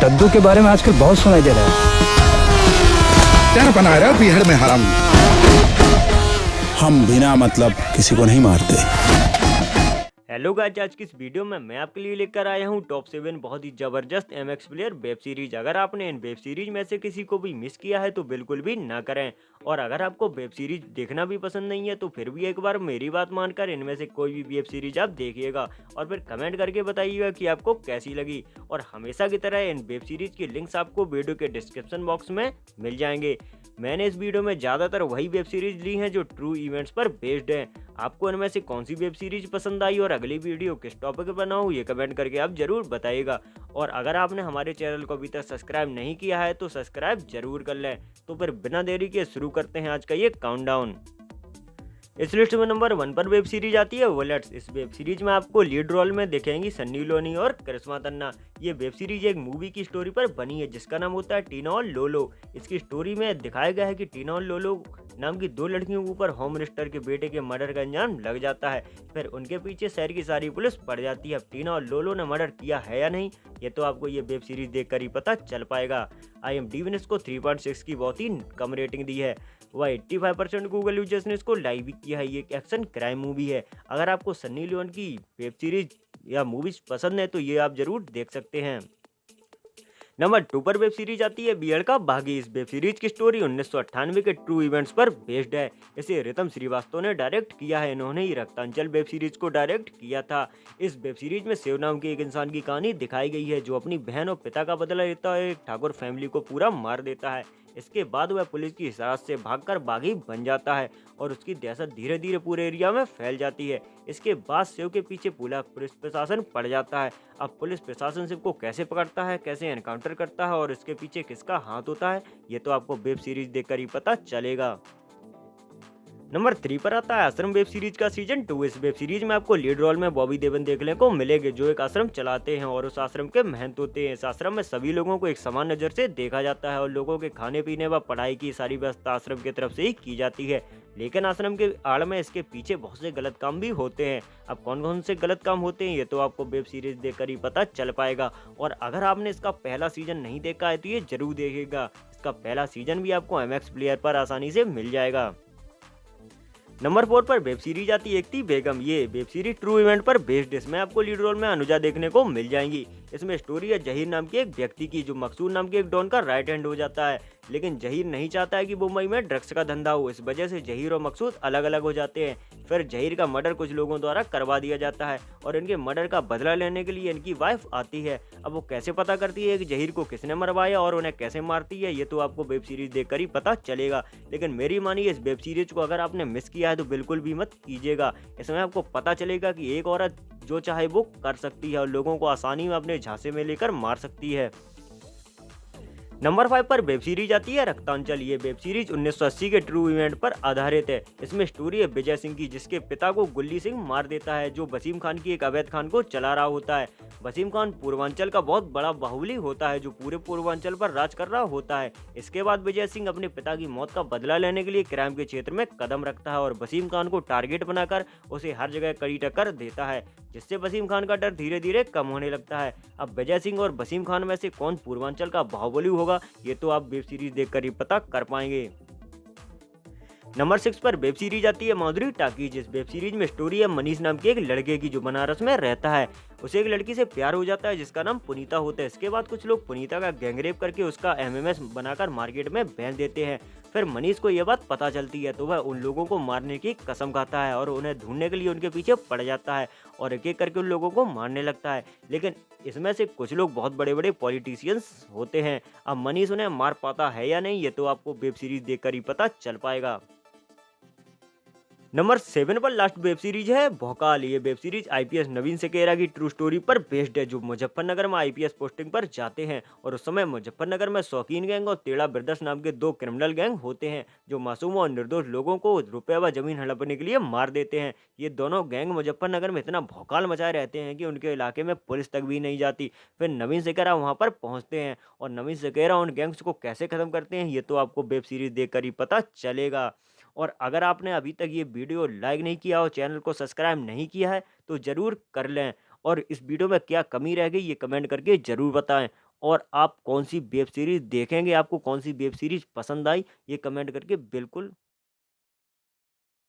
टद्दू के बारे में आजकल बहुत सुनाई दे रहा है। क्या बना रहा बिहड़ में हराम। हम बिना मतलब किसी को नहीं मारते। हेलो गाइस, आज की इस वीडियो में मैं आपके लिए लेकर आया हूँ टॉप 7 बहुत ही जबरदस्त एमएक्स प्लेयर वेब सीरीज। अगर आपने इन वेब सीरीज में से किसी को भी मिस किया है तो बिल्कुल भी ना करें। और अगर आपको वेब सीरीज देखना भी पसंद नहीं है तो फिर भी एक बार मेरी बात मानकर इनमें से कोई भी वेब सीरीज आप देखिएगा और फिर कमेंट करके बताइएगा कि आपको कैसी लगी। और हमेशा की तरह इन वेब सीरीज के लिंक्स आपको वीडियो के डिस्क्रिप्शन बॉक्स में मिल जाएंगे। मैंने इस वीडियो में ज़्यादातर वही वेब सीरीज ली हैं जो ट्रू इवेंट्स पर बेस्ड हैं। आपको इनमें से कौन सी वेब सीरीज पसंद आई और अगली वीडियो किस टॉपिक पर बनाऊँ ये कमेंट करके आप जरूर बताइएगा। और अगर आपने हमारे चैनल को अभी तक सब्सक्राइब नहीं किया है तो सब्सक्राइब जरूर कर लें। तो फिर बिना देरी के शुरू करते हैं आज का ये काउंटडाउन। इस लिस्ट में नंबर 1 पर वेब सीरीज आती है बुलेट्स। इस वेब सीरीज में आपको लीड रोल में देखेंगी सन्नी लियोनी और करिश्मा तन्ना। ये वेब सीरीज एक मूवी की स्टोरी पर बनी है जिसका नाम होता है टीना और लोलो। इसकी स्टोरी में दिखाया गया है कि टीना और लोलो नाम की 2 लड़कियों के ऊपर होम मिनिस्टर के बेटे के मर्डर का अंजाम लग जाता है। फिर उनके पीछे शहर की सारी पुलिस पड़ जाती है। अब टीना और लोलो ने मर्डर किया है या नहीं ये तो आपको ये वेब सीरीज देखकर ही पता चल पाएगा। IMDb ने इसको 3.6 की बहुत ही कम रेटिंग दी है। वह 85% गूगल यूजर्स ने इसको लाइक भी किया है। ये एक एक्शन क्राइम मूवी है। अगर आपको सन्नी लियोन की वेब सीरीज या मूवीज पसंद है तो ये आप जरूर देख सकते हैं। नंबर 2 पर वेब सीरीज आती है बियड़ का बागी। इस वेब सीरीज की स्टोरी 1998 के ट्रू इवेंट्स पर बेस्ड है। इसे रितम श्रीवास्तव ने डायरेक्ट किया है। इन्होंने ही रक्तांचल वेब सीरीज को डायरेक्ट किया था। इस वेब सीरीज में शिव नाम के एक इंसान की कहानी दिखाई गई है जो अपनी बहन और पिता का बदला लेता है। एक ठाकुर फैमिली को पूरा मार देता है। इसके बाद वह पुलिस की हिरासत से भागकर बागी बन जाता है और उसकी दहशत धीरे धीरे पूरे एरिया में फैल जाती है। इसके बाद शिव के पीछे पूरा पुलिस प्रशासन पड़ जाता है। अब पुलिस प्रशासन शिव को कैसे पकड़ता है, कैसे एनकाउंटर करता है और इसके पीछे किसका हाथ होता है ये तो आपको वेब सीरीज देखकर ही पता चलेगा। नंबर 3 पर आता है आश्रम वेब सीरीज का सीजन 2। इस वेब सीरीज में आपको लीड रोल में बॉबी देओल देखने को मिलेंगे जो एक आश्रम चलाते हैं और उस आश्रम के महंत होते हैं। इस आश्रम में सभी लोगों को एक समान नज़र से देखा जाता है और लोगों के खाने पीने व पढ़ाई की सारी व्यवस्था आश्रम की तरफ से ही की जाती है। लेकिन आश्रम के आड़ में इसके पीछे बहुत से गलत काम भी होते हैं। अब कौन कौन से गलत काम होते हैं ये तो आपको वेब सीरीज देखकर ही पता चल पाएगा। और अगर आपने इसका पहला सीजन नहीं देखा है तो ये जरूर देखिएगा। इसका पहला सीजन भी आपको MX प्लेयर पर आसानी से मिल जाएगा। नंबर 4 पर वेब सीरीज आती है एक थी बेगम। ये वेब सीरीज ट्रू इवेंट पर बेस्ड। इसमें आपको लीड रोल में अनुजा देखने को मिल जाएंगी। इसमें स्टोरी है जहीर नाम के एक व्यक्ति की जो मकसूद नाम के एक डॉन का राइट हैंड हो जाता है। लेकिन जहीर नहीं चाहता है कि मुंबई में ड्रग्स का धंधा हो। इस वजह से जहीर और मकसूद अलग अलग हो जाते हैं। फिर जहीर का मर्डर कुछ लोगों द्वारा करवा दिया जाता है और इनके मर्डर का बदला लेने के लिए इनकी वाइफ आती है। अब वो कैसे पता करती है कि जहीर को किसने मरवाया और उन्हें कैसे मारती है ये तो आपको वेब सीरीज देखकर ही पता चलेगा। लेकिन मेरी मानिए इस वेब सीरीज को अगर आपने मिस किया है तो बिल्कुल भी मत कीजिएगा। इसमें आपको पता चलेगा कि एक औरत जो चाहे वो कर सकती है और लोगों को आसानी में अपने झांसे में लेकर मार सकती है। नंबर 5 पर वेब सीरीज आती है रक्तांचल। ये वेब सीरीज 1980 के ट्रू इवेंट पर आधारित है। इसमें स्टोरी है विजय सिंह की जिसके पिता को गुल्ली सिंह मार देता है जो वसीम खान की एक अवैध खान को चला रहा होता है। वसीम खान पूर्वांचल का बहुत बड़ा बाहुबली होता है जो पूरे पूर्वांचल पर राज कर रहा होता है। इसके बाद विजय सिंह अपने पिता की मौत का बदला लेने के लिए क्राइम के क्षेत्र में कदम रखता है और वसीम खान को टारगेट बनाकर उसे हर जगह कड़ी टक्कर देता है जिससे वसीम खान का डर धीरे धीरे कम होने लगता है। अब विजय सिंह और वसीम खान में से कौन पूर्वांचल का बाहुबली होगा ये तो आप वेब सीरीज देखकर ही पता कर पाएंगे। नंबर 6 पर वेब सीरीज आती है माधुरी टाकीज। इस वेब सीरीज में स्टोरी है मनीष नाम के एक लड़के की जो बनारस में रहता है। उसे एक लड़की से प्यार हो जाता है जिसका नाम पुनीता होता है। इसके बाद कुछ लोग पुनीता का गैंगरेप करके उसका MMS बनाकर मार्केट में बेच देते हैं। फिर मनीष को यह बात पता चलती है तो वह उन लोगों को मारने की कसम खाता है और उन्हें ढूंढने के लिए उनके पीछे पड़ जाता है और एक एक करके उन लोगों को मारने लगता है। लेकिन इसमें से कुछ लोग बहुत बड़े बड़े पॉलिटिशियंस होते हैं। अब मनीष उन्हें मार पाता है या नहीं ये तो आपको वेब सीरीज देखकर ही पता चल पाएगा। नंबर 7 पर लास्ट वेब सीरीज है भोकाल। ये वेब सीरीज IPS नवीन सेकेरा की ट्रू स्टोरी पर बेस्ड है जो मुजफ्फरनगर में IPS पोस्टिंग पर जाते हैं और उस समय मुजफ्फरनगर में शौकीन गैंग और टेढ़ा ब्रदर्स नाम के 2 क्रिमिनल गैंग होते हैं जो मासूम और निर्दोष लोगों को रुपए व जमीन हड़पने के लिए मार देते हैं। ये दोनों गैंग मुजफ्फरनगर में इतना भौकाल मचाए रहते हैं कि उनके इलाके में पुलिस तक भी नहीं जाती। फिर नवीन सेकेरा वहाँ पर पहुँचते हैं और नवीन सेकेरा उन गैंग्स को कैसे खत्म करते हैं ये तो आपको वेब सीरीज देखकर ही पता चलेगा। और अगर आपने अभी तक ये वीडियो लाइक नहीं किया और चैनल को सब्सक्राइब नहीं किया है तो ज़रूर कर लें और इस वीडियो में क्या कमी रह गई ये कमेंट करके ज़रूर बताएं। और आप कौन सी वेब सीरीज़ देखेंगे, आपको कौन सी वेब सीरीज़ पसंद आई, ये कमेंट करके बिल्कुल